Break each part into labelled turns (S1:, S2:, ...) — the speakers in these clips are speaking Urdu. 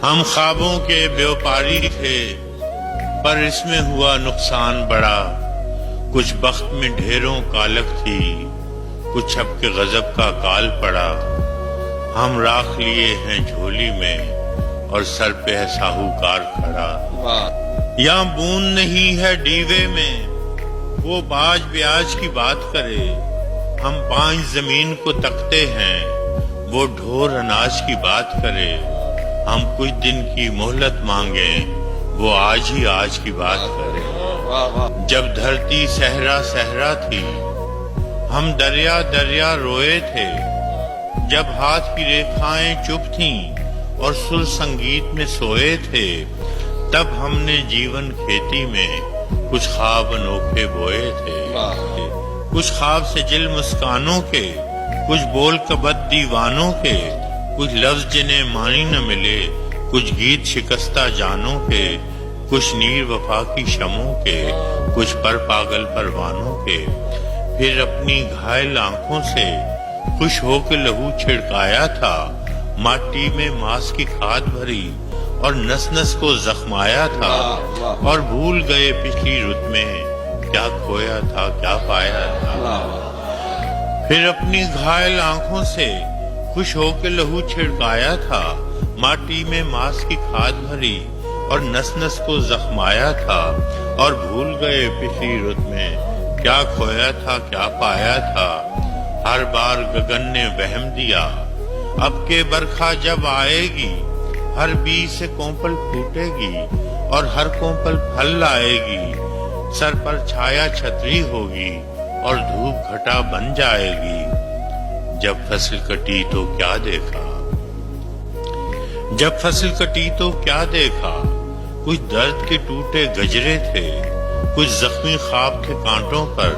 S1: ہم خوابوں کے بیوپاری تھے پر اس میں ہوا نقصان بڑا، کچھ بخت میں ڈھیروں کالک تھی، کچھ اب کے غضب کا کال پڑا۔ ہم راکھ لیے ہیں جھولی میں اور سر پہ ہے ساہوکار کھڑا۔ یا بوند نہیں ہے ڈیوے میں وہ باج بیاج کی بات کرے، ہم 5 زمین کو تکتے ہیں وہ ڈھور اناج کی بات کرے۔ ہم کچھ دن کی مہلت مانگیں وہ آج ہی آج کی بات کرے۔ جب دھرتی صحرا صحرا تھی ہم دریا دریا روئے تھے، جب ہاتھ کی ریکھائیں چپ تھیں اور سر سنگیت میں سوئے تھے، تب ہم نے جیون کھیتی میں کچھ خواب انوکھے بوئے تھے۔ کچھ خواب سے جل مسکانوں کے، کچھ بول کبد دیوانوں کے، کچھ لفظ جنہیں معنی نہ ملے، کچھ گیت شکستہ جانوں کے، کچھ نیر وفا کی شموں کے، کچھ پر پاگل پروانوں کے۔ پھر اپنی گھائل آنکھوں سے خوش ہو کے لہو چھڑکایا تھا، ماٹی میں ماس کی کھاد بھری اور نس نس کو زخمایا تھا، اور بھول گئے پچھلی رت میں کیا کھویا تھا کیا پایا تھا۔ پھر اپنی گھائل آنکھوں سے خوش ہو کے لہو چھڑکایا تھا، ماٹی میں ماس کی کھاد بھری اور نس نس کو زخمایا تھا، اور بھول گئے پچھلی رت میں کیا کھویا تھا کیا پایا تھا۔ ہر بار گگن نے وہم دیا اب کے برکھا جب آئے گی، ہر بیج سے کونپل پھوٹے گی اور ہر کونپل پھل لائے گی، سر پر چھایا چھتری ہوگی اور دھوپ گھٹا بن جائے گی۔ جب فصل کٹی تو کیا دیکھا، جب فصل کٹی تو کیا دیکھا، کچھ درد کے ٹوٹے گجرے تھے، کچھ زخمی خواب کے کانٹوں پر،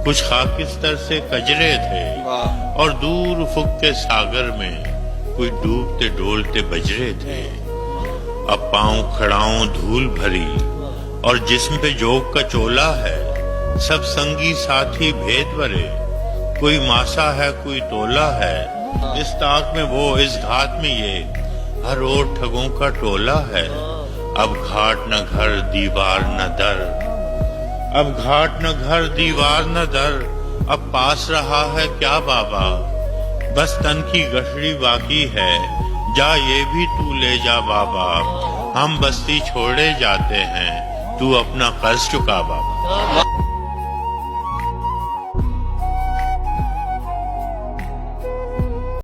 S1: کچھ خاکستر سے کجرے تھے، اور دور افق کے ساگر میں کچھ ڈوبتے ڈولتے بجرے تھے۔ اب پاؤں کھڑاؤں دھول بھری اور جسم پہ جوگ کا چولا ہے، سب سنگی ساتھی بھید بھرے، کوئی ماسا ہے کوئی تولا ہے، اس طاق میں وہ اس گھات میں یہ، ہر اور ٹھگوں کا ٹولا ہے۔ اب گھاٹ نہ گھر دیوار نہ در، اب گھاٹ نہ گھر دیوار نہ در، اب پاس رہا ہے کیا بابا، بس تن کی گٹھڑی باقی ہے، جا یہ بھی تو لے جا بابا، ہم بستی چھوڑے جاتے ہیں تو اپنا قرض چکا بابا۔